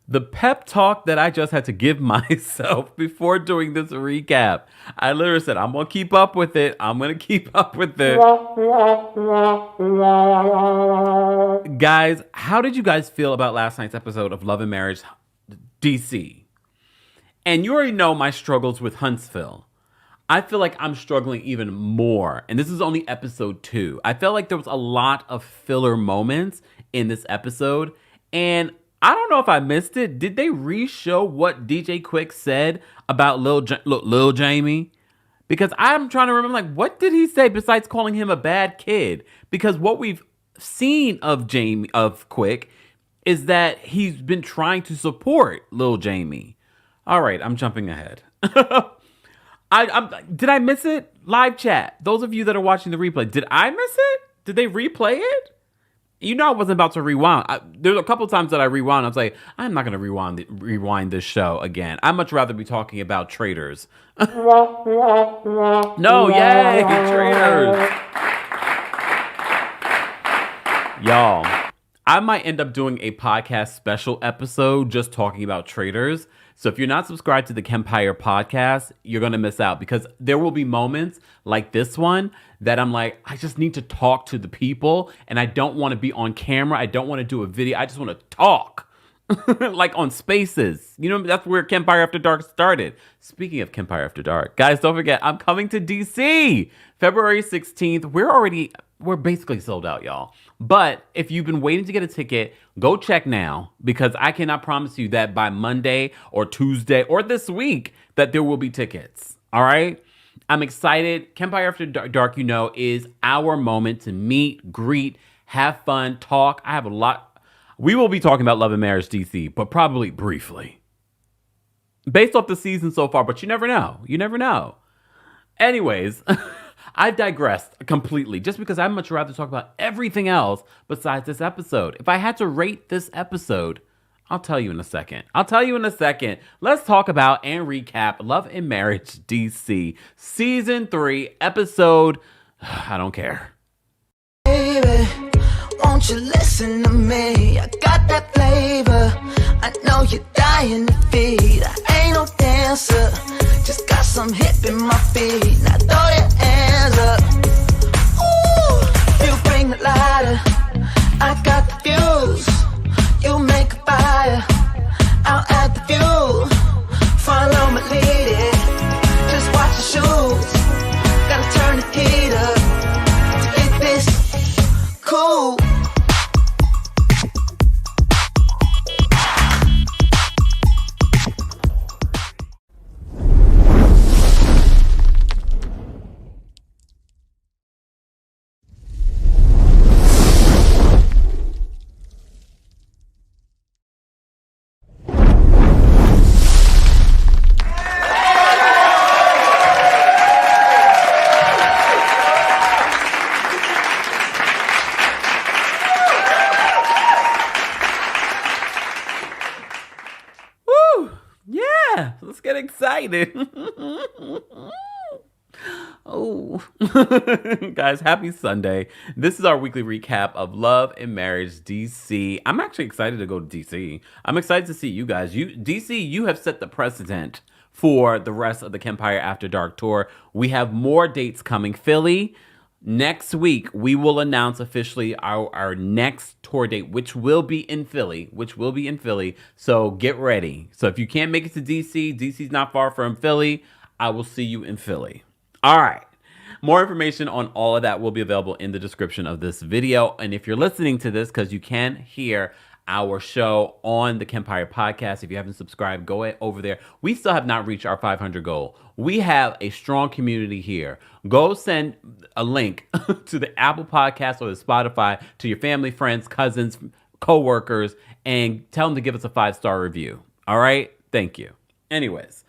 The pep talk that I just had to give myself before doing this recap. I literally said, I'm going to keep up with it. I'm going to keep up with it. Guys, how did you guys feel about last night's episode of Love and Marriage DC? And you already know my struggles with Huntsville. I feel like I'm struggling even more. And this is only episode 2. I felt like there was a lot of filler moments in this episode. And I don't know if I missed it. Did they re-show what DJ Quick said about Lil Jamie? Because I'm trying to remember, like, what did he say besides calling him a bad kid? Because what we've seen of Quick is that he's been trying to support Lil Jamie. All right, I'm jumping ahead. Did I miss it? Live chat. Those of you that are watching the replay, did I miss it? Did they replay it? You know I wasn't about to rewind. There's a couple times that I rewound. I was like, I'm not going to rewind this show again. I'd much rather be talking about traitors. No, yay, traitors. Y'all, I might end up doing a podcast special episode just talking about traitors. So if you're not subscribed to the Kempire podcast, you're going to miss out because there will be moments like this one that I'm like, I just need to talk to the people and I don't want to be on camera. I don't want to do a video. I just want to talk like on Spaces. You know, that's where Kempire After Dark started. Speaking of Kempire After Dark, guys, don't forget, I'm coming to DC February 16th. We're basically sold out, y'all. But if you've been waiting to get a ticket, go check now because I cannot promise you that by Monday or Tuesday or this week that there will be tickets. All right? I'm excited. Kempire After Dark, you know, is our moment to meet, greet, have fun, talk. I have a lot. We will be talking about Love and Marriage DC, but probably briefly. Based off the season so far, but you never know. You never know. Anyways, I've digressed completely just because I'd much rather talk about everything else besides this episode. If I had to rate this episode, I'll tell you in a second. Let's talk about and recap Love and Marriage DC Season 3, episode... I don't care. Baby, won't you listen to me? I got that flavor. I know you're dying to feed. I ain't no dancer. Just got some hip in my feet. Now throw your hands up. Ooh, you bring the lighter. I got the fuse. You make a fire. I'll add the fuel. Follow my lead. Just watch your shoes. Gotta turn the heat up to get this cool. Let's get excited. Oh, guys, happy Sunday. This is our weekly recap of Love and Marriage DC. I'm actually excited to go to DC. I'm excited to see you guys. DC, you have set the precedent for the rest of the Kempire After Dark tour. We have more dates coming. Philly, next week, we will announce officially our next tour date, which will be in Philly. So get ready. So if you can't make it to DC, DC's not far from Philly. I will see you in Philly. All right. More information on all of that will be available in the description of this video. And if you're listening to this, because you can hear our show on the Kempire podcast, if you haven't subscribed, go over there. We still have not reached our 500 goal. We have a strong community here. Go send a link to the Apple Podcast or the Spotify to your family, friends, cousins, co-workers, and tell them to give us a 5-star review. All right? Thank you. Anyways,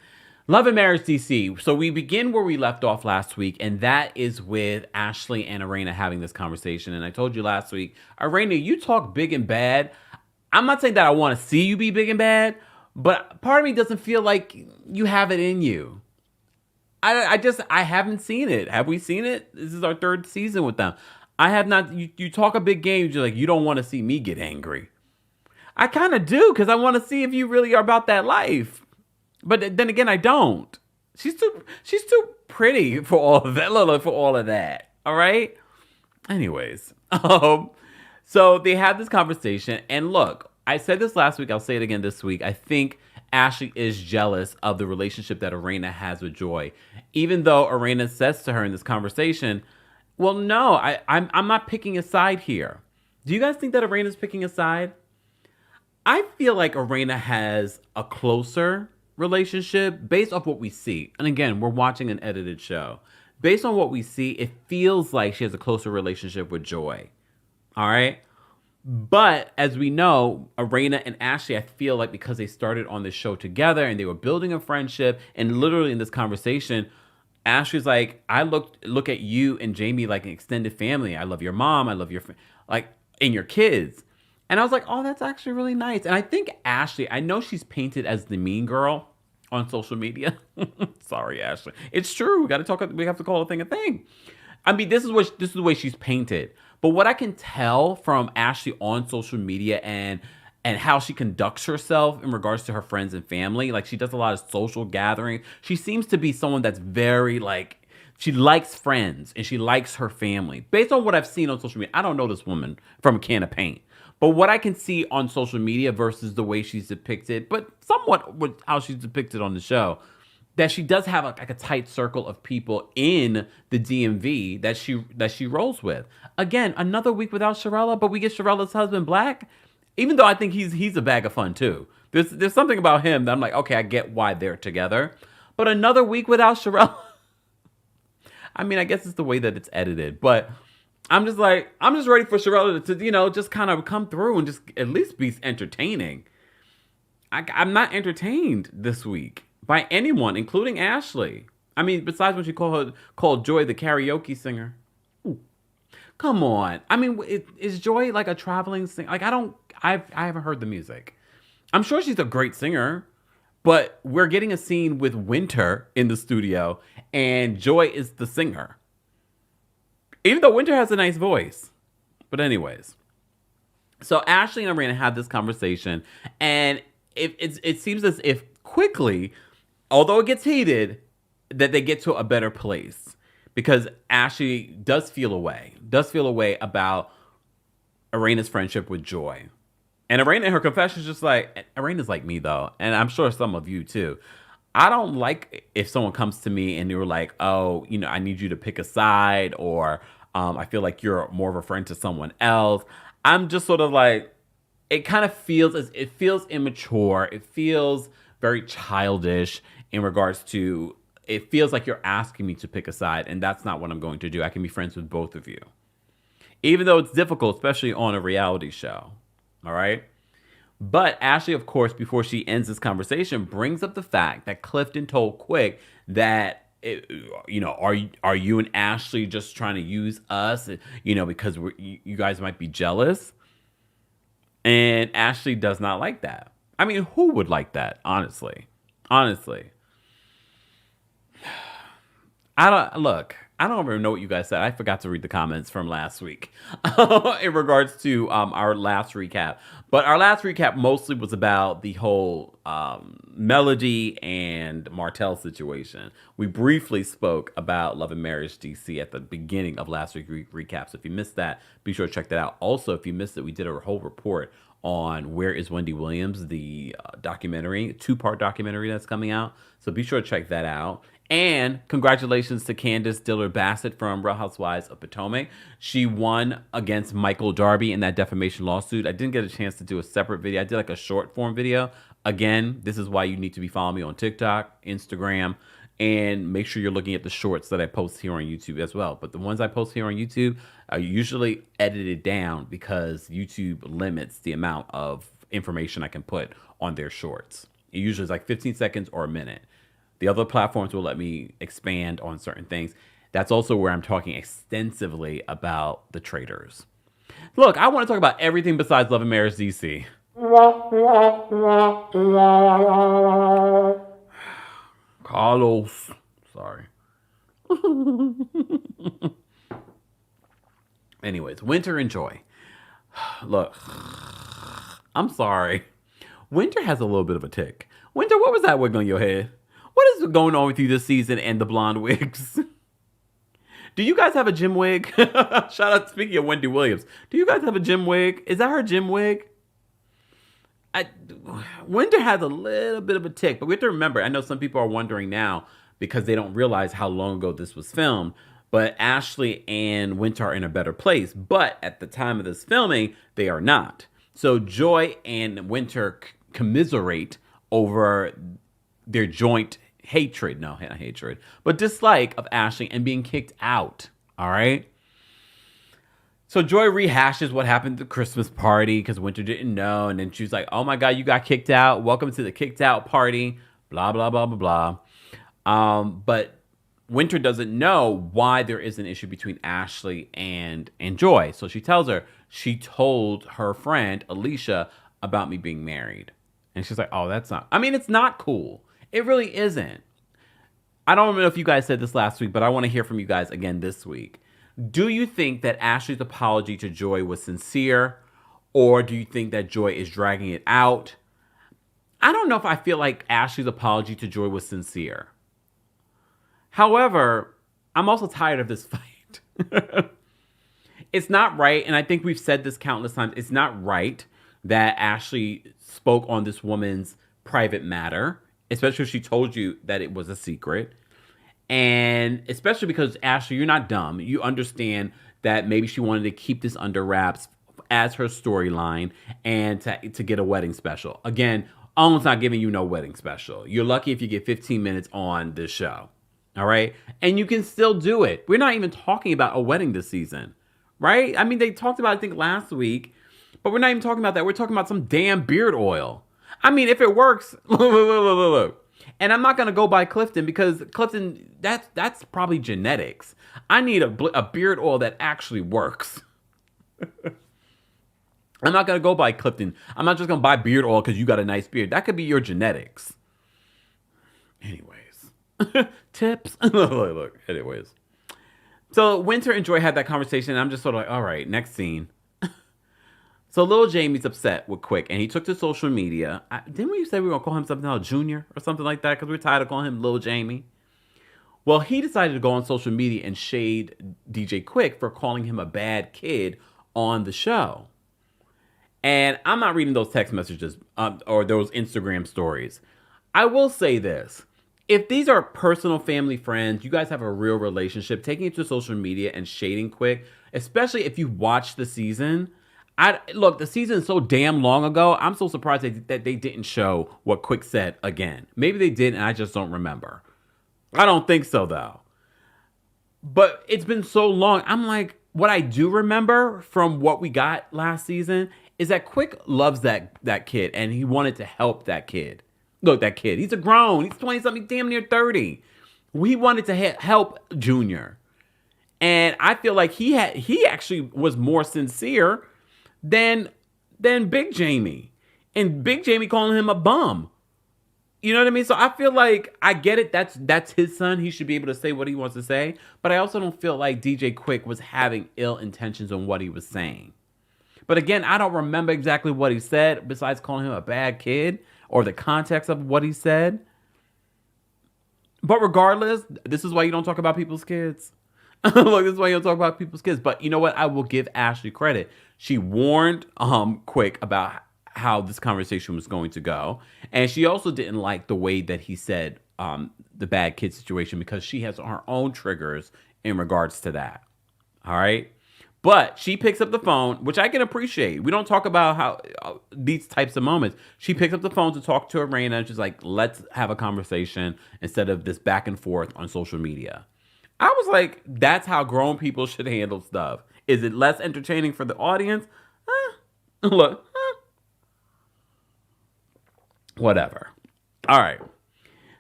Love and Marriage DC. So we begin where we left off last week, and that is with Ashley and Arena having this conversation. And I told you last week, Arena, you talk big and bad. I'm not saying that I want to see you be big and bad, but part of me doesn't feel like you have it in you. I haven't seen it. Have we seen it? This is our 3rd season with them. I have not. You talk a big game. You're like, you don't want to see me get angry. I kind of do because I want to see if you really are about that life. But then again, I don't. She's too pretty for all of that. Lola, for all of that. All right. Anyways, so they had this conversation, and look, I said this last week. I'll say it again this week. I think Ashley is jealous of the relationship that Arena has with Joy, even though Arena says to her in this conversation, "Well, no, I'm not picking a side here." Do you guys think that Arena's picking a side? I feel like Arena has a closer relationship based off what we see. And again, we're watching an edited show. Based on what we see, it feels like she has a closer relationship with Joy. All right? But as we know, Arena and Ashley, I feel like because they started on this show together and they were building a friendship, and literally in this conversation, Ashley's like, I look at you and Jamie like an extended family. I love your mom. I love your like and your kids. And I was like, oh, that's actually really nice. And I think Ashley, I know she's painted as the mean girl on social media. Sorry, Ashley. It's true. We have to call a thing a thing. I mean, this is the way she's painted. But what I can tell from Ashley on social media and how she conducts herself in regards to her friends and family, like she does a lot of social gatherings. She seems to be someone that's very like, she likes friends and she likes her family. Based on what I've seen on social media, I don't know this woman from a can of paint. But what I can see on social media versus the way she's depicted, but somewhat with how she's depicted on the show, that she does have like a tight circle of people in the DMV that she rolls with. Again, another week without Sharella, but we get Sharella's husband Black, even though I think he's a bag of fun too. There's something about him that I'm like, okay, I get why they're together. But another week without Sharella. I mean, I guess it's the way that it's edited, but I'm just ready for Sharella to just kind of come through and just at least be entertaining. I'm not entertained this week by anyone, including Ashley. I mean, besides when she called Joy the karaoke singer. Ooh, come on. I mean, is Joy like a traveling singer? Like, I haven't heard the music. I'm sure she's a great singer, but we're getting a scene with Winter in the studio, and Joy is the singer. Even though Winter has a nice voice. But anyways. So Ashley and Arena have this conversation. And it seems as if quickly, although it gets heated, that they get to a better place. Because Ashley does feel a way about Arena's friendship with Joy. And Arena in her confession is just like, Arena's like me though. And I'm sure some of you too. I don't like if someone comes to me and they were like, oh, I need you to pick a side, or I feel like you're more of a friend to someone else. I'm just sort of like, it feels immature. It feels very childish in regards to, it feels like you're asking me to pick a side, and that's not what I'm going to do. I can be friends with both of you. Even though it's difficult, especially on a reality show. All right? But Ashley, of course, before she ends this conversation, brings up the fact that Clifton told Quick that, are you and Ashley just trying to use us, because you guys might be jealous? And Ashley does not like that. I mean, who would like that, honestly? Honestly. I don't even know what you guys said. I forgot to read the comments from last week in regards to our last recap. But our last recap mostly was about the whole Melody and Martell situation. We briefly spoke about Love and Marriage DC at the beginning of last week's recap. So if you missed that, be sure to check that out. Also, if you missed it, we did a whole report on Where is Wendy Williams, the documentary, 2-part documentary that's coming out. So be sure to check that out. And congratulations to Candace Dillard-Bassett from Real Housewives of Potomac. She won against Michael Darby in that defamation lawsuit. I didn't get a chance to do a separate video. I did like a short form video. Again, this is why you need to be following me on TikTok, Instagram, and make sure you're looking at the shorts that I post here on YouTube as well. But the ones I post here on YouTube are usually edited down because YouTube limits the amount of information I can put on their shorts. It usually is like 15 seconds or a minute. The other platforms will let me expand on certain things. That's also where I'm talking extensively about the traders. Look, I want to talk about everything besides Love and Marriage DC. Carlos. Sorry. Anyways, Winter and Joy. Look, I'm sorry. Winter has a little bit of a tick. Winter, what was that wig on your head? What is going on with you this season and the blonde wigs? Do you guys have a gym wig? Shout out, speaking of Wendy Williams. Do you guys have a gym wig? Is that her gym wig? Winter has a little bit of a tick, but we have to remember, I know some people are wondering now because they don't realize how long ago this was filmed, but Ashley and Winter are in a better place. But at the time of this filming, they are not. So Joy and Winter commiserate over their joint hatred, no, not hatred, but dislike of Ashley and being kicked out. All right. So Joy rehashes what happened at the Christmas party because Winter didn't know. And then she's like, oh my God, you got kicked out. Welcome to the kicked out party. Blah, blah, blah, blah, blah. But Winter doesn't know why there is an issue between Ashley and Joy. So she tells her, she told her friend, Alicia, about me being married. And she's like, oh, that's not, I mean, it's not cool. It really isn't. I don't know if you guys said this last week, but I want to hear from you guys again this week. Do you think that Ashley's apology to Joy was sincere? Or do you think that Joy is dragging it out? I don't know if I feel like Ashley's apology to Joy was sincere. However, I'm also tired of this fight. It's not right, and I think we've said this countless times, it's not right that Ashley spoke on this woman's private matter, especially if she told you that it was a secret. And especially because, Ashley, you're not dumb. You understand that maybe she wanted to keep this under wraps as her storyline and to get a wedding special. Again, Almost not giving you no wedding special. You're lucky if you get 15 minutes on this show. All right? And you can still do it. We're not even talking about a wedding this season. Right? I mean, they talked about it, I think, last week. But we're not even talking about that. We're talking about some damn beard oil. I mean, if it works, look. And I'm not going to go by Clifton because Clifton, that's probably genetics. I need a beard oil that actually works. I'm not going to go by Clifton. I'm not just going to buy beard oil because you got a nice beard. That could be your genetics. Anyways. Tips. Look. Anyways. So Winter and Joy had that conversation. And I'm just sort of like, all right, next scene. So Lil Jamie's upset with Quick, and he took to social media. Didn't we say we were going to call him something else, Junior or something like that? Because we're tired of calling him Lil Jamie. Well, he decided to go on social media and shade DJ Quick for calling him a bad kid on the show. And I'm not reading those text messages or those Instagram stories. I will say this. If these are personal family friends, you guys have a real relationship, taking it to social media and shading Quick, especially if you watch the season. Look, the season is so damn long ago. I'm so surprised that they didn't show what Quick said again. Maybe they did, and I just don't remember. I don't think so, though. But it's been so long. I'm like, what I do remember from what we got last season is that Quick loves that kid, and he wanted to help that kid. Look, that kid, he's a grown. He's 20-something, damn near 30. We wanted to help Junior. And I feel like he actually was more sincere than Big Jamie. And Big Jamie calling him a bum. You know what I mean? So I feel like, I get it. That's his son. He should be able to say what he wants to say. But I also don't feel like DJ Quick was having ill intentions on what he was saying. But again, I don't remember exactly what he said besides calling him a bad kid or the context of what he said. But regardless, this is why you don't talk about people's kids. Look, this is why you don't talk about people's kids. But you know what? I will give Ashley credit. She warned Quick about how this conversation was going to go. And she also didn't like the way that he said the bad kid situation because she has her own triggers in regards to that. All right? But she picks up the phone, which I can appreciate. We don't talk about how these types of moments. She picks up the phone to talk to Arena. And she's like, let's have a conversation instead of this back and forth on social media. I was like, that's how grown people should handle stuff. Is it less entertaining for the audience? Look. Whatever. All right.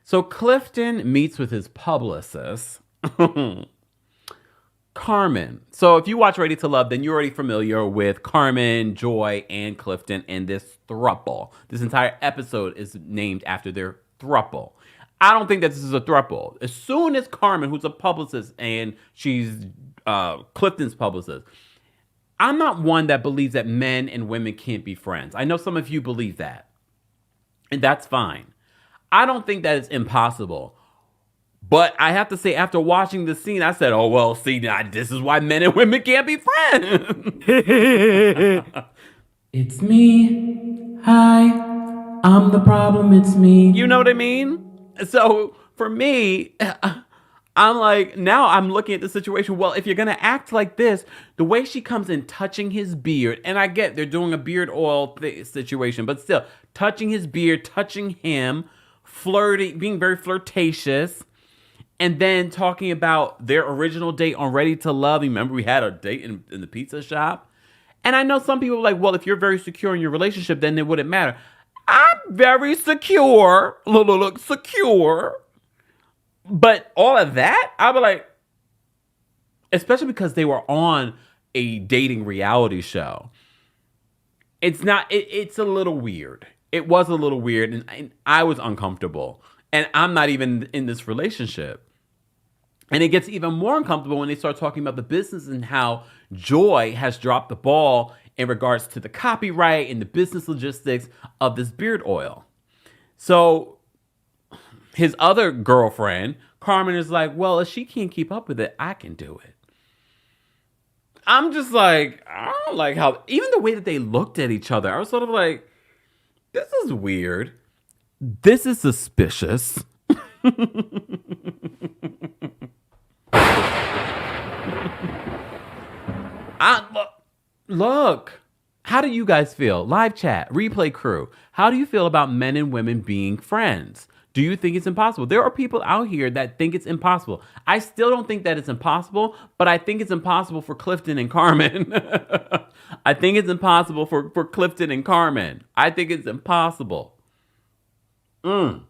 So Clifton meets with his publicist, Carmen. So if you watch Ready to Love, then you're already familiar with Carmen, Joy, and Clifton and this thruple. This entire episode is named after their thruple. I don't think that this is a throuple. As soon as Carmen, who's a publicist, and she's Clifton's publicist, I'm not one that believes that men and women can't be friends. I know some of you believe that, and that's fine. I don't think that it's impossible. But I have to say, after watching the scene, I said, oh, well, see, this is why men and women can't be friends. It's me. Hi. I'm the problem. It's me. You know what I mean? So for me, I'm like, now I'm looking at the situation. Well, if you're going to act like this, the way she comes in touching his beard, and I get they're doing a beard oil situation, but still, touching his beard, touching him, flirting, being very flirtatious, and then talking about their original date on Ready to Love. Remember, we had a date in the pizza shop. And I know some people are like, well, if you're very secure in your relationship, then it wouldn't matter. I'm very secure. Look, secure. But all of that, I'd be like, especially because they were on a dating reality show. It's a little weird. It was a little weird, and I was uncomfortable. And I'm not even in this relationship. And it gets even more uncomfortable when they start talking about the business and how Joy has dropped the ball in regards to the copyright and the business logistics of this beard oil. So his other girlfriend, Carmen, is like, well, if she can't keep up with it, I can do it. I'm just like, I don't like how, even the way that they looked at each other, I was sort of like, this is weird. This is suspicious. Look, how do you guys feel? Live chat, replay crew. How do you feel about men and women being friends? Do you think it's impossible? There are people out here that think it's impossible. I still don't think that it's impossible, but I think it's impossible for Clifton and Carmen. I think it's impossible for Clifton and Carmen. I think it's impossible. But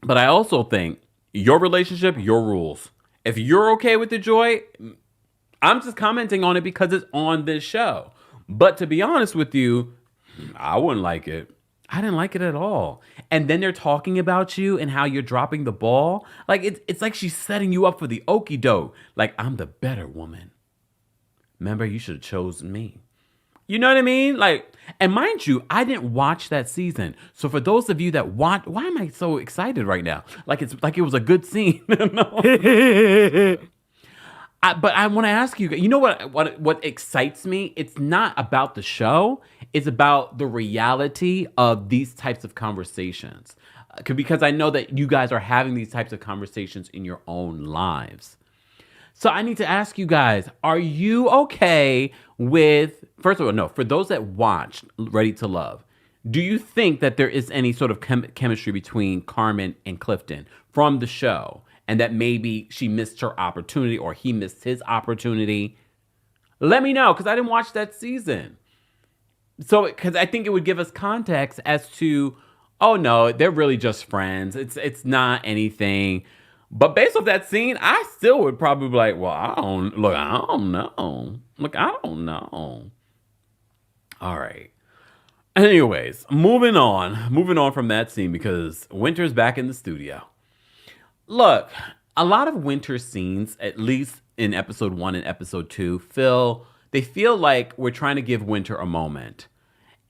I also think your relationship, your rules. If you're okay with the Joy, I'm just commenting on it because it's on this show. But to be honest with you, I wouldn't like it. I didn't like it at all. And then they're talking about you and how you're dropping the ball. Like it's like she's setting you up for the okie doke. Like, I'm the better woman. Remember, you should have chosen me. You know what I mean? Like, and mind you, I didn't watch that season. So for those of you that watch, why am I so excited right now? Like it was a good scene. But I want to ask you, you know what excites me? It's not about the show. It's about the reality of these types of conversations. Because I know that you guys are having these types of conversations in your own lives. So I need to ask you guys, are you okay with, first of all, no, for those that watched Ready to Love, do you think that there is any sort of chemistry between Carmen and Clifton from the show? And that maybe she missed her opportunity or he missed his opportunity? Let me know, because I didn't watch that season. So, because I think it would give us context as to, oh no, they're really just friends. It's not anything. But based off that scene, I still would probably be like, well, I don't know. I don't know. All right. Anyways, moving on from that scene, because Winter's back in the studio. Look, a lot of Winter scenes, at least in episode 1 and episode 2, feel like we're trying to give Winter a moment.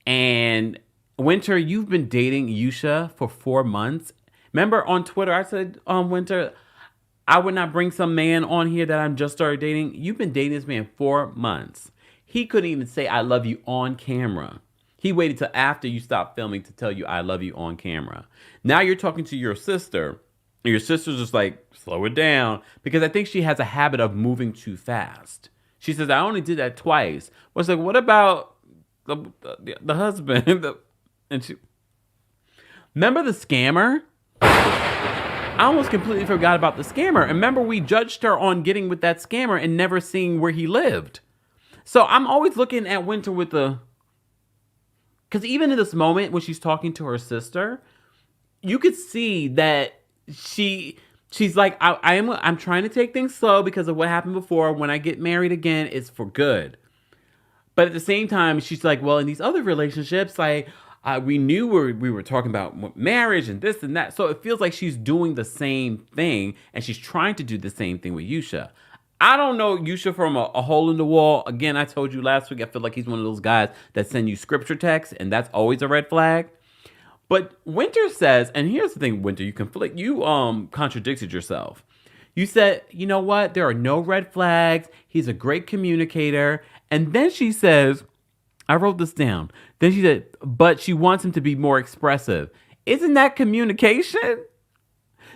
And Winter, you've been dating Yusha for 4 months. Remember on Twitter, I said, Winter, I would not bring some man on here that I'm just started dating. You've been dating this man 4 months. He couldn't even say I love you on camera. He waited till after you stopped filming to tell you I love you on camera. Now you're talking to your sister. Your sister's just like, slow it down. Because I think she has a habit of moving too fast. She says, I only did that twice. Well, it's like, what about the husband? And she, remember the scammer? I almost completely forgot about the scammer. And remember, we judged her on getting with that scammer and never seeing where he lived. So I'm always looking at Winter with the... Because even in this moment when she's talking to her sister, you could see that she's like, I'm trying to take things slow because of what happened before. When I get married again, it's for good. But at the same time, she's like, well, in these other relationships, like we knew we were talking about marriage and this and that. So it feels like she's doing the same thing, and she's trying to do the same thing with Yusha. I don't know Yusha from a hole in the wall. Again, I told you last week, I feel like he's one of those guys that send you scripture texts, and that's always a red flag. But Winter says, and here's the thing, Winter, you contradicted yourself. You said, you know what? There are no red flags. He's a great communicator. And then she says, I wrote this down. Then she said, but she wants him to be more expressive. Isn't that communication?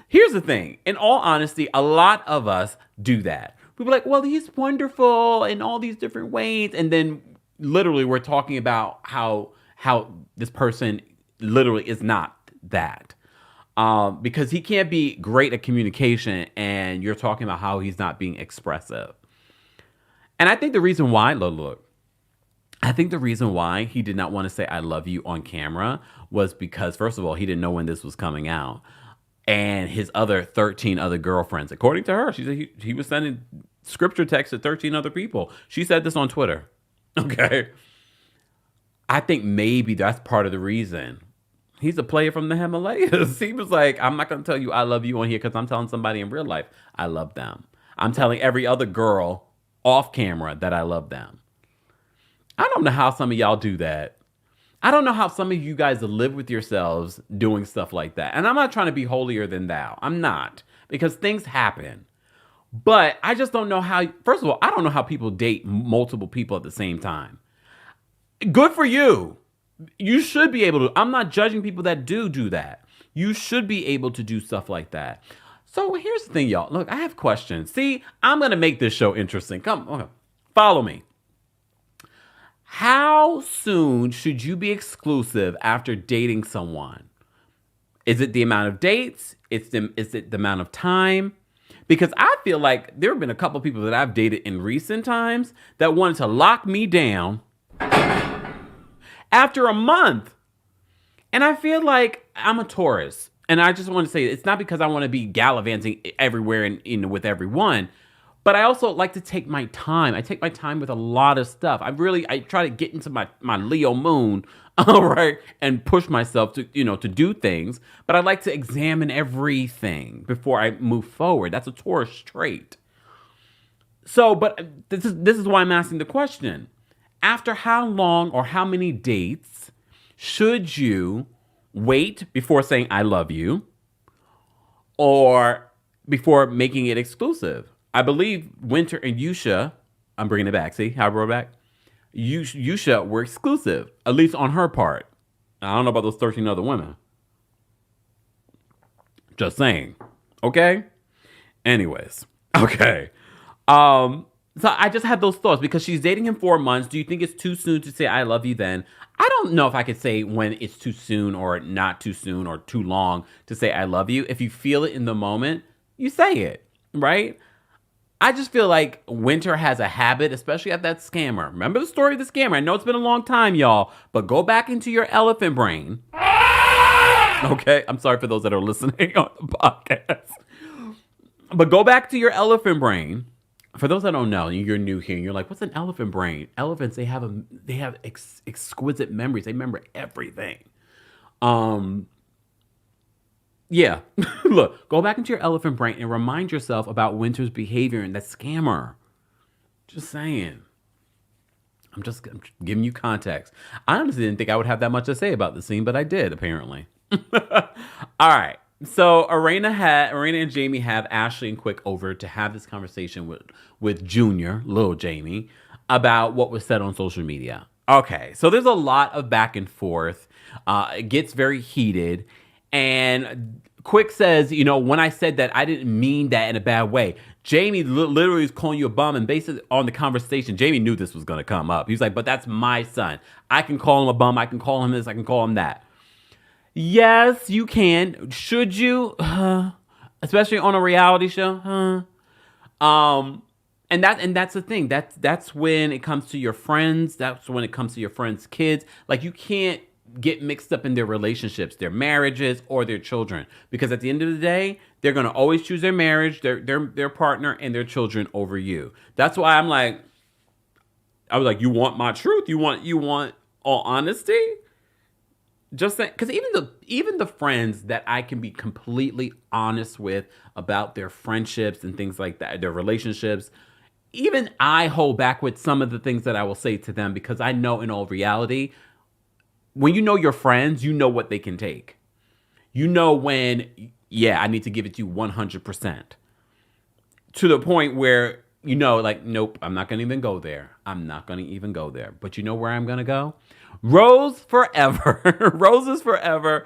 Here's the thing. In all honesty, a lot of us do that. We be like, well, he's wonderful in all these different ways. And then literally we're talking about how this person literally is not that. Because he can't be great at communication and you're talking about how he's not being expressive. And I think the reason why, look, I think the reason why he did not want to say I love you on camera was because, first of all, he didn't know when this was coming out. And his other 13 other girlfriends, according to her, she said he was sending scripture texts to 13 other people. She said this on Twitter. Okay. I think maybe that's part of the reason. He's a player from the Himalayas. He was like, I'm not going to tell you I love you on here because I'm telling somebody in real life I love them. I'm telling every other girl off camera that I love them. I don't know how some of y'all do that. I don't know how some of you guys live with yourselves doing stuff like that. And I'm not trying to be holier than thou. I'm not. Because things happen. But I just don't know how, first of all, I don't know how people date multiple people at the same time. Good for you. You should be able to. I'm not judging people that do that. You should be able to do stuff like that. So here's the thing, y'all. Look, I have questions. See, I'm going to make this show interesting. Come on. Follow me. How soon should you be exclusive after dating someone? Is it the amount of dates? Is it the amount of time? Because I feel like there have been a couple people that I've dated in recent times that wanted to lock me down after a month. And I feel like I'm a Taurus. And I just want to say, it's not because I want to be gallivanting everywhere and with everyone, but I also like to take my time. I take my time with a lot of stuff. I try to get into my Leo moon, all right, and push myself to do things. But I like to examine everything before I move forward. That's a Taurus trait. So, but this is why I'm asking the question. After how long or how many dates should you wait before saying I love you or before making it exclusive? I believe Winter and Yusha, I'm bringing it back. See how I brought it back? Yusha were exclusive, at least on her part. I don't know about those 13 other women. Just saying. Okay? Anyways. Okay. So I just had those thoughts because she's dating him 4 months. Do you think it's too soon to say I love you then? I don't know if I could say when it's too soon or not too soon or too long to say I love you. If you feel it in the moment, you say it, right? I just feel like Winter has a habit, especially at that scammer. Remember the story of the scammer? I know it's been a long time, y'all, but go back into your elephant brain. Okay? I'm sorry for those that are listening on the podcast. But go back to your elephant brain. For those that don't know, you're new here, and you're like, what's an elephant brain? Elephants, they have exquisite memories. They remember everything. Yeah. Look, go back into your elephant brain and remind yourself about Winter's behavior and that scammer. Just saying. I'm giving you context. I honestly didn't think I would have that much to say about the scene, but I did, apparently. All right. So Arena and Jamie have Ashley and Quick over to have this conversation with Junior, Lil Jamie, about what was said on social media. Okay, so there's a lot of back and forth. It gets very heated. And Quick says, when I said that, I didn't mean that in a bad way. Jamie literally is calling you a bum. And based on the conversation, Jamie knew this was going to come up. He's like, but that's my son. I can call him a bum. I can call him this. I can call him that. Yes, you can. Should you? Especially on a reality show? And that's the thing. That's when it comes to your friends. That's when it comes to your friends' kids. Like, you can't get mixed up in their relationships, their marriages, or their children. Because at the end of the day, they're gonna always choose their marriage, their partner, and their children over you. That's why I was like, you want my truth? You want all honesty? Just saying, because even the friends that I can be completely honest with about their friendships and things like that, their relationships, even I hold back with some of the things that I will say to them because I know in all reality, when you know your friends, you know what they can take. You know when, yeah, I need to give it to you 100%. To the point where, you know, like, nope, I'm not going to even go there. I'm not going to even go there. But you know where I'm going to go? Rose Forever. Roses Forever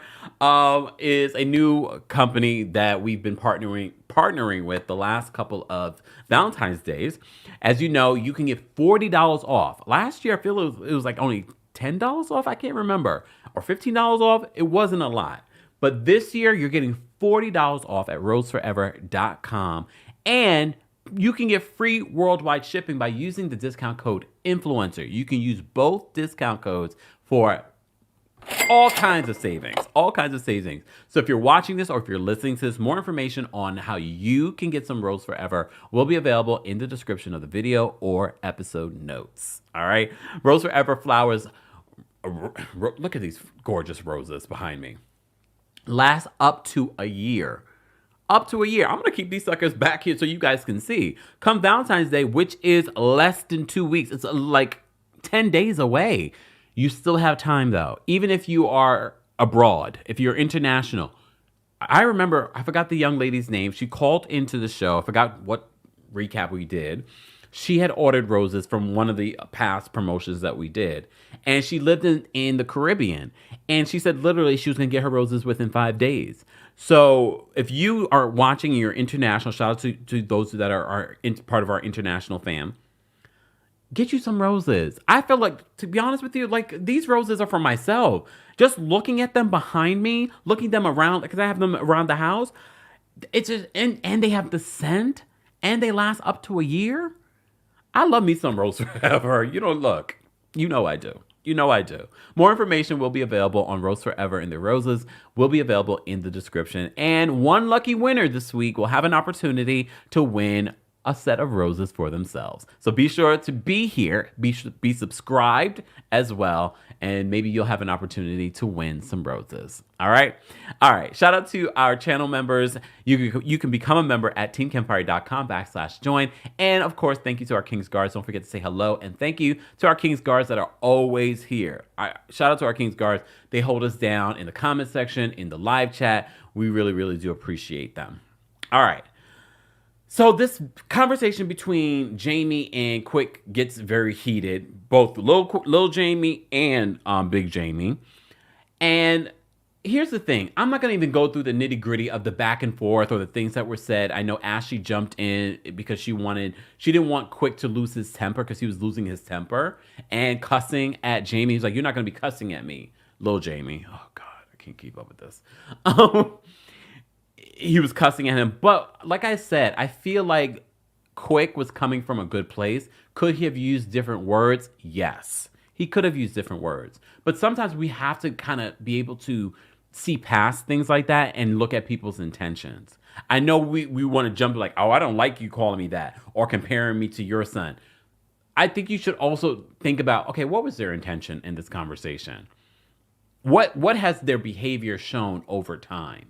is a new company that we've been partnering with the last couple of Valentine's Days. As you know, you can get $40 off. Last year, I feel it was like only $10 off. I can't remember. Or $15 off. It wasn't a lot. But this year, you're getting $40 off at roseforever.com. And you can get free worldwide shipping by using the discount code INFLUENCER. You can use both discount codes for all kinds of savings. All kinds of savings. So if you're watching this or if you're listening to this, more information on how you can get some Rose Forever will be available in the description of the video or episode notes. All right? Rose Forever flowers. Look at these gorgeous roses behind me. Last up to a year. Up to a year. I'm going to keep these suckers back here so you guys can see. Come Valentine's Day, which is less than 2 weeks. It's like 10 days away. You still have time, though. Even if you are abroad, if you're international. I remember, I forgot the young lady's name. She called into the show. I forgot what recap we did. She had ordered roses from one of the past promotions that we did. And she lived in the Caribbean. And she said literally she was going to get her roses within 5 days. So if you are watching your international, shout out to those that are part of our international fam, get you some roses. I feel like, to be honest with you, like these roses are for myself. Just looking at them behind me, looking them around, because I have them around the house. It's just, and they have the scent and they last up to a year. I love me some Rose Forever. You know, look, you know I do. You know I do. More information will be available on Rose Forever, and the roses will be available in the description. And one lucky winner this week will have an opportunity to win a set of roses for themselves. So be sure to be here, be subscribed as well, and maybe you'll have an opportunity to win some roses. All right? All right. Shout out to our channel members. You can become a member at TheKempire.com/join. And of course, thank you to our King's Guards. Don't forget to say hello. And thank you to our King's Guards that are always here. Shout out to our King's Guards. They hold us down in the comment section, in the live chat. We really, really do appreciate them. All right. So this conversation between Jamie and Quick gets very heated, both Lil Jamie and Big Jamie. And here's the thing. I'm not going to even go through the nitty gritty of the back and forth or the things that were said. I know Ashley jumped in because she didn't want Quick to lose his temper because he was losing his temper and cussing at Jamie. He's like, you're not going to be cussing at me, Lil Jamie. Oh God, I can't keep up with this. He was cussing at him. But like I said, I feel like Quick was coming from a good place. Could he have used different words? Yes. He could have used different words. But sometimes we have to kind of be able to see past things like that and look at people's intentions. I know we want to jump like, oh, I don't like you calling me that or comparing me to your son. I think you should also think about, okay, what was their intention in this conversation? What has their behavior shown over time?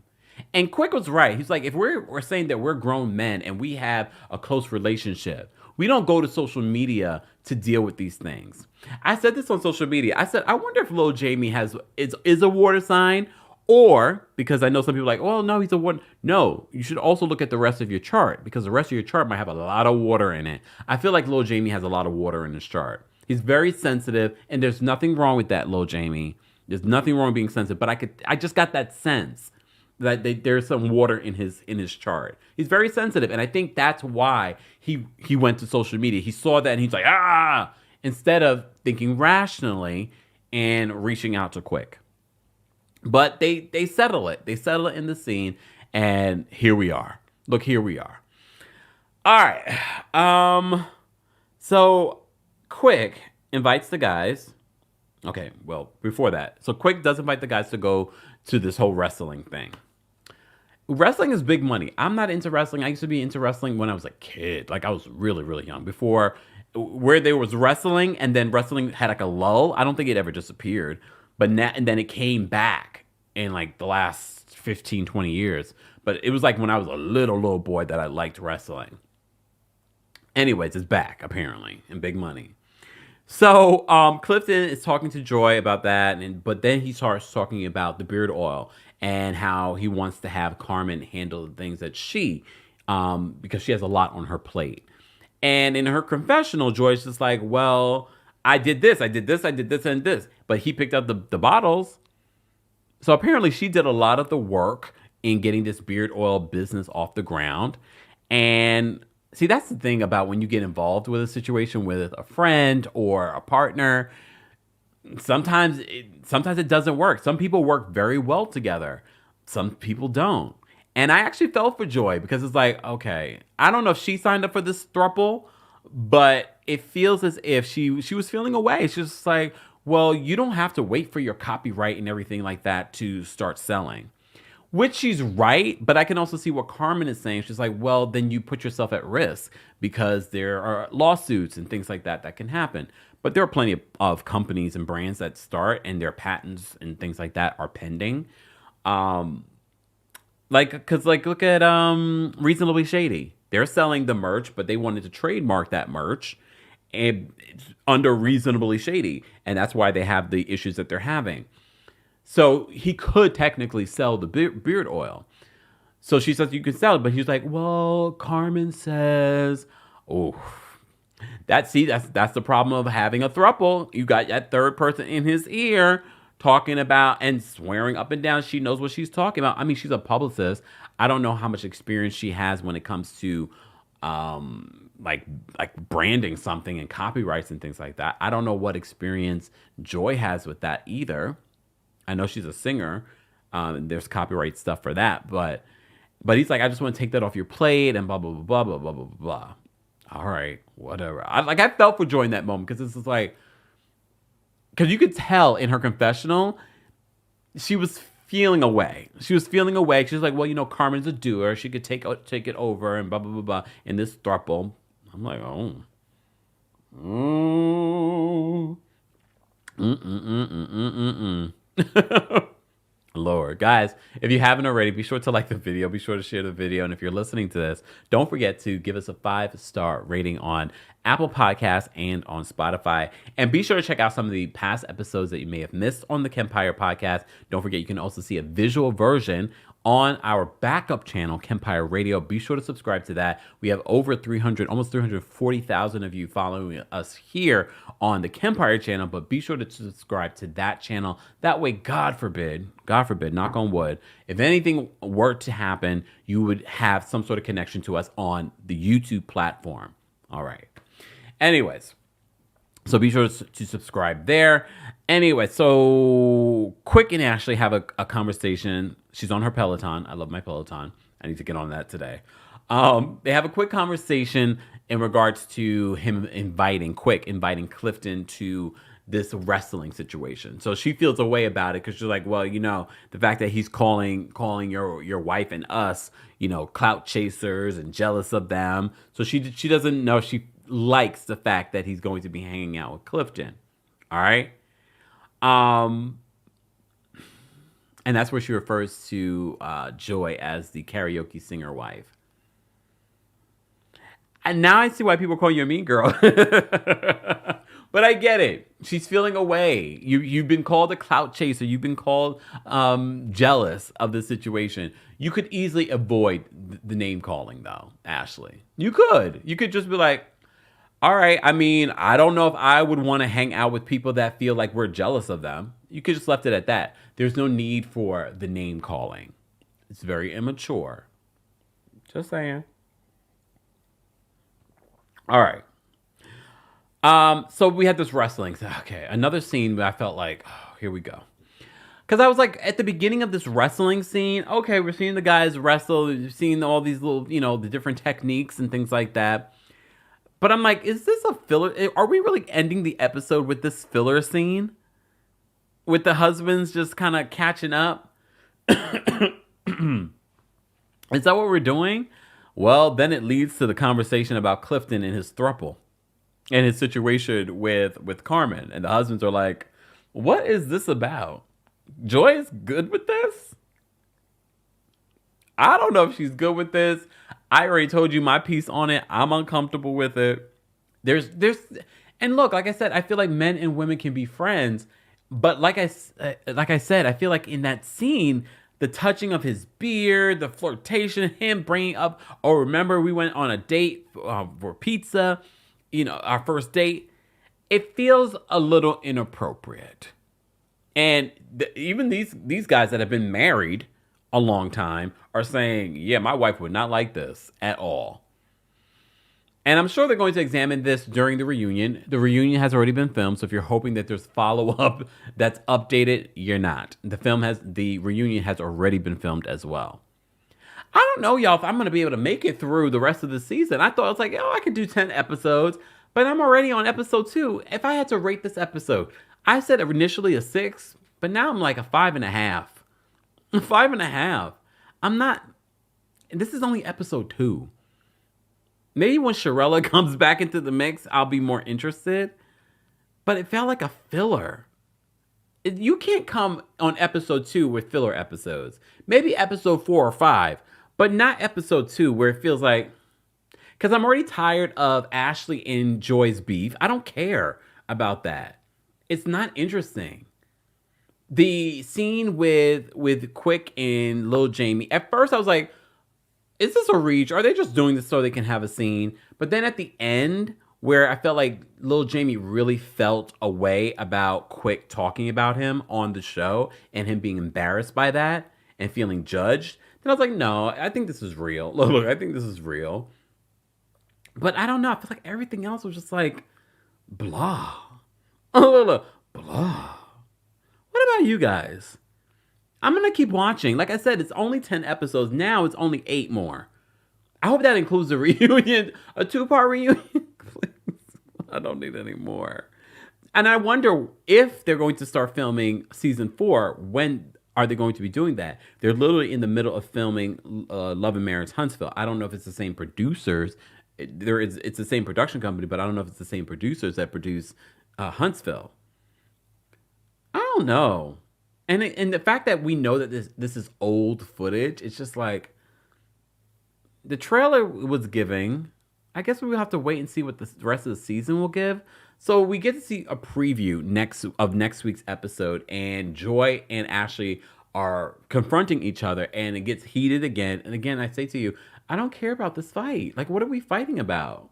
And Quick was right. He's like, if we're saying that we're grown men and we have a close relationship, we don't go to social media to deal with these things. I said this on social media. I said, I wonder if Lil Jamie is a water sign, or because I know some people are like, well, no, he's a water. No, you should also look at the rest of your chart because the rest of your chart might have a lot of water in it. I feel like Lil Jamie has a lot of water in his chart. He's very sensitive, and there's nothing wrong with that, Lil Jamie. There's nothing wrong with being sensitive, but I just got that sense that there's some water in his chart. He's very sensitive, and I think that's why he went to social media. He saw that, and he's like, instead of thinking rationally and reaching out to Quick. But they settle it. They settle it in the scene, and here we are. Look, here we are. All right. So Quick invites the guys. Okay, well, before that. So Quick does invite the guys to go to this whole wrestling thing. Wrestling is big money. I'm not into wrestling. I used to be into wrestling when I was a kid. Like I was really, really young. Before where there was wrestling and then wrestling had like a lull. I don't think it ever disappeared. But now, and then it came back in like the last 15, 20 years. But it was like when I was a little boy that I liked wrestling. Anyways, it's back apparently in big money. So Clifton is talking to Joy about that, but then he starts talking about the beard oil and how he wants to have Carmen handle the things that because she has a lot on her plate. And in her confessional, Joy's just like, well, I did this, I did this, I did this, and this. But he picked up the bottles. So apparently she did a lot of the work in getting this beard oil business off the ground. And see, that's the thing about when you get involved with a situation with a friend or a partner. Sometimes it doesn't work. Some people work very well together. Some people don't. And I actually felt for Joy because it's like, okay, I don't know if she signed up for this throuple, but it feels as if she was feeling away. She's just like, well, you don't have to wait for your copyright and everything like that to start selling. Which she's right, but I can also see what Carmen is saying. She's like, well, then you put yourself at risk because there are lawsuits and things like that can happen. But there are plenty of companies and brands that start and their patents and things like that are pending. Look at Reasonably Shady. They're selling the merch, but they wanted to trademark that merch under Reasonably Shady. And that's why they have the issues that they're having. So he could technically sell the beard oil. So she says you can sell it, but he's like, well, Carmen says, oh, that's the problem of having a throuple. You got that third person in his ear talking about and swearing up and down. She knows what she's talking about. I mean, she's a publicist. I don't know how much experience she has when it comes to like branding something and copyrights and things like that. I don't know what experience Joy has with that either. I know she's a singer. There's copyright stuff for that, but he's like, I just want to take that off your plate and blah blah blah blah blah blah blah blah. All right, whatever. I felt for Joy in that moment because this is like, because you could tell in her confessional, she was feeling away. She's like, well, Carmen's a doer. She could take it over and blah blah blah blah. In this throuple, I'm like, oh. Lord, guys, if you haven't already, be sure to like the video, be sure to share the video, and if you're listening to this, don't forget to give us a 5-star rating on Apple Podcasts and on Spotify, and be sure to check out some of the past episodes that you may have missed on the Kempire podcast. Don't forget, you can also see a visual version on our backup channel, Kempire Radio. Be sure to subscribe to that. We have over 300, almost 340,000 of you following us here on the Kempire channel, but be sure to subscribe to that channel. That way, God forbid, knock on wood, if anything were to happen, you would have some sort of connection to us on the YouTube platform. All right. Anyways, so be sure to subscribe there. Anyway, so Quick and Ashley have a conversation. She's on her Peloton. I love my Peloton. I need to get on that today. They have a quick conversation in regards to him inviting Clifton to this wrestling situation. So she feels a way about it because she's like, well, the fact that he's calling your wife and us, clout chasers and jealous of them. So she doesn't know. She likes the fact that he's going to be hanging out with Clifton. All right. And that's where she refers to Joy as the karaoke singer wife. And now I see why people call you a mean girl. But I get it. She's feeling away. You've been called a clout chaser. You've been called jealous of the situation. You could easily avoid the name calling, though, Ashley. You could just be like, all right, I mean, I don't know if I would want to hang out with people that feel like we're jealous of them. You could just left it at that. There's no need for the name calling. It's very immature. Just saying. All right. So we had this wrestling. Okay, another scene where I felt like, oh, here we go. Because I was like, at the beginning of this wrestling scene, okay, we're seeing the guys wrestle. We're seeing all these little, the different techniques and things like that. But I'm like, is this a filler? Are we really ending the episode with this filler scene? With the husbands just kind of catching up? Is that what we're doing? Well, then it leads to the conversation about Clifton and his throuple and his situation with Carmen. And the husbands are like, what is this about? Joy is good with this? I don't know if she's good with this. I already told you my piece on it. I'm uncomfortable with it. There's, and look, like I said, I feel like men and women can be friends, but like I said, I feel like in that scene, the touching of his beard, the flirtation, him bringing up, oh, remember we went on a date for pizza, our first date. It feels a little inappropriate. And even these guys that have been married a long time are saying, yeah, my wife would not like this at all. And I'm sure they're going to examine this during the reunion. The reunion has already been filmed, so if you're hoping that there's follow-up that's updated, you're not. The reunion has already been filmed as well. I don't know, y'all, if I'm going to be able to make it through the rest of the season. I thought, I could do 10 episodes, but I'm already on episode 2. If I had to rate this episode, I said initially a 6, but now I'm like a 5.5. 5.5. I'm not, this is only episode 2. Maybe when Shirella comes back into the mix, I'll be more interested. But it felt like a filler. You can't come on episode 2 with filler episodes. Maybe episode 4 or 5, but not episode 2 where it feels like, because I'm already tired of Ashley and Joy's beef. I don't care about that. It's not interesting. The scene with Quick and Lil Jamie, at first I was like, is this a reach? Are they just doing this so they can have a scene? But then at the end, where I felt like Lil Jamie really felt a way about Quick talking about him on the show and him being embarrassed by that and feeling judged, then I was like, no, I think this is real. Look, I think this is real. But I don't know. I feel like everything else was just like, blah. Blah. What about you guys? I'm going to keep watching. Like I said, it's only 10 episodes. Now it's only 8 more. I hope that includes a reunion, a 2-part reunion. Please. I don't need any more. And I wonder if they're going to start filming season 4. When are they going to be doing that? They're literally in the middle of filming Love and Marriage Huntsville. I don't know if it's the same producers. It's the same production company, but I don't know if it's the same producers that produce Huntsville. I don't know. And the fact that we know that this is old footage, it's just like, the trailer was giving. I guess we will have to wait and see what the rest of the season will give. So we get to see a preview of next week's episode, and Joy and Ashley are confronting each other, and it gets heated again. And again, I say to you, I don't care about this fight. Like, what are we fighting about?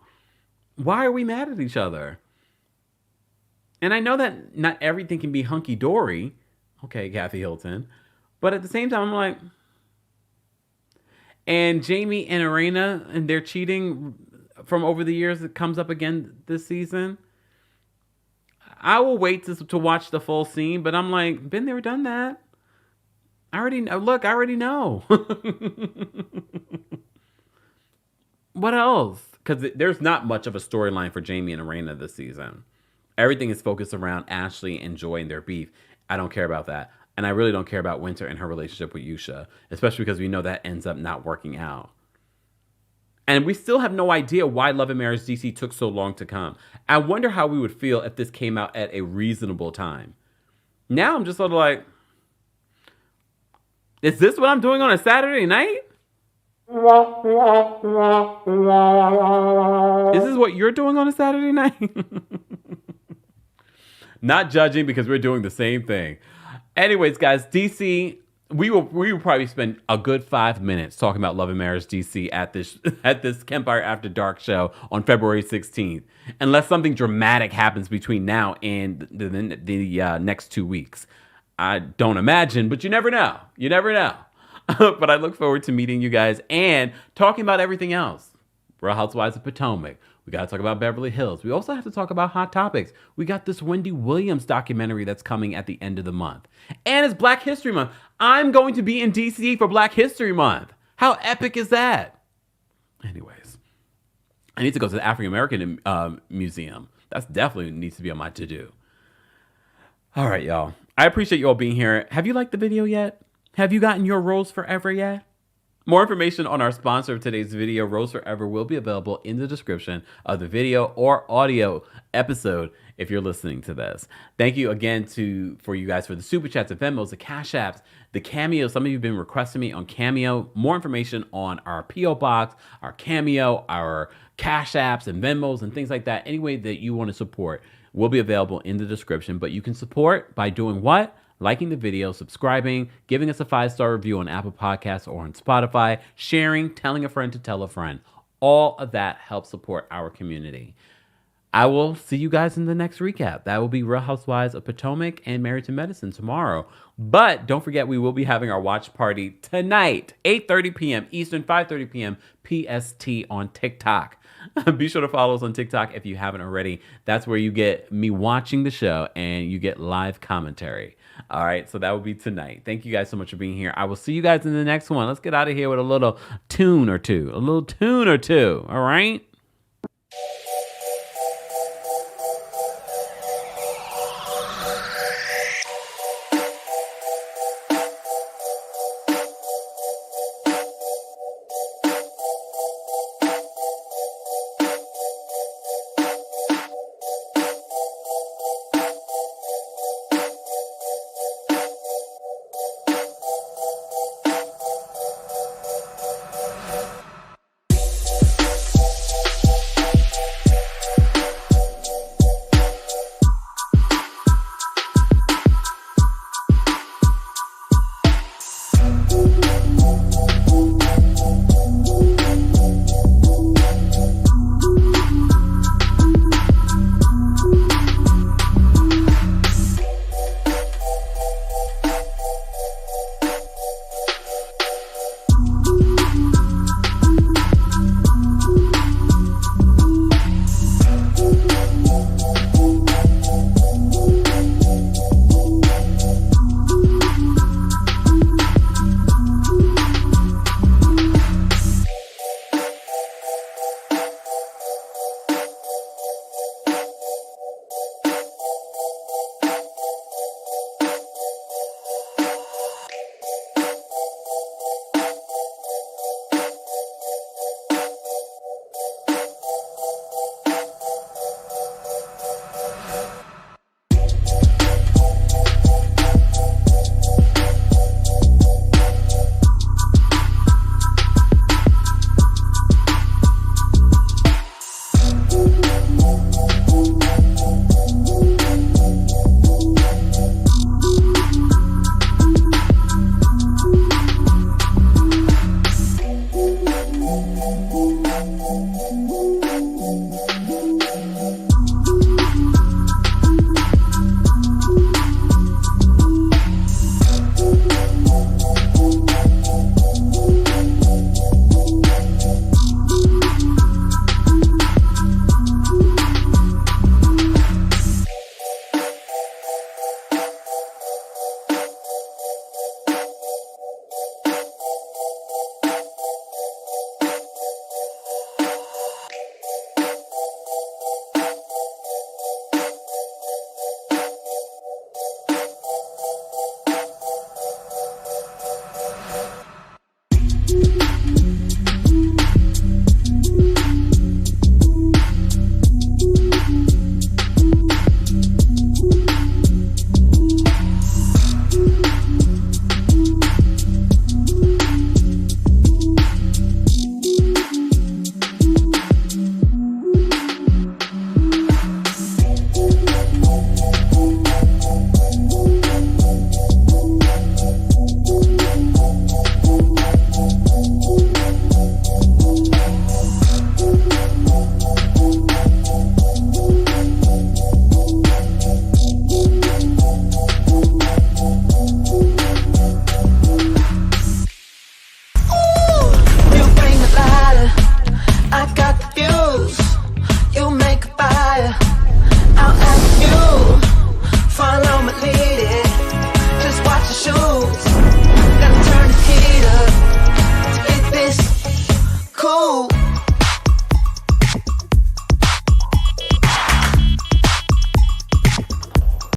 Why are we mad at each other? And I know that not everything can be hunky-dory. Okay, Kathy Hilton. But at the same time, I'm like... And Jamie and Arena and their cheating from over the years, it comes up again this season. I will wait to watch the full scene, but I'm like, been there, done that. I already know. Look, I already know. What else? Because there's not much of a storyline for Jamie and Arena this season. Everything is focused around Ashley and Joy and their beef. I don't care about that. And I really don't care about Winter and her relationship with Yusha, especially because we know that ends up not working out. And we still have no idea why Love and Marriage DC took so long to come. I wonder how we would feel if this came out at a reasonable time. Now I'm just sort of like, is this what I'm doing on a Saturday night? Is this what you're doing on a Saturday night? Not judging, because we're doing the same thing. Anyways, guys, DC, we will probably spend a good 5 minutes talking about Love and Marriage DC at this Kempire After Dark show on February 16th, unless something dramatic happens between now and the next 2 weeks. I don't imagine, but you never know. You never know. But I look forward to meeting you guys and talking about everything else. Real Housewives of Potomac. We got to talk about Beverly Hills. We also have to talk about Hot Topics. We got this Wendy Williams documentary that's coming at the end of the month. And it's Black History Month. I'm going to be in DC for Black History Month. How epic is that? Anyways, I need to go to the African American Museum. That's definitely needs to be on my to-do. All right, y'all. I appreciate you all being here. Have you liked the video yet? Have you gotten your Rose Forever yet? More information on our sponsor of today's video, Rose Forever, will be available in the description of the video or audio episode if you're listening to this. Thank you again for you guys for the super chats, the Venmos, the Cash Apps, the CAMEO. Some of you have been requesting me on CAMEO. More information on our P.O. Box, our CAMEO, our Cash Apps and Venmos and things like that. Any way that you want to support will be available in the description. But you can support by doing what? Liking the video, subscribing, giving us a 5-star review on Apple Podcasts or on Spotify, sharing, telling a friend to tell a friend. All of that helps support our community. I will see you guys in the next recap. That will be Real Housewives of Potomac and Married to Medicine tomorrow. But don't forget, we will be having our watch party tonight, 8:30 p.m. Eastern, 5:30 p.m. PST on TikTok. Be sure to follow us on TikTok if you haven't already. That's where you get me watching the show and you get live commentary. All right, so that will be tonight. Thank you guys so much for being here. I will see you guys in the next one. Let's get out of here with a little tune or two. All right?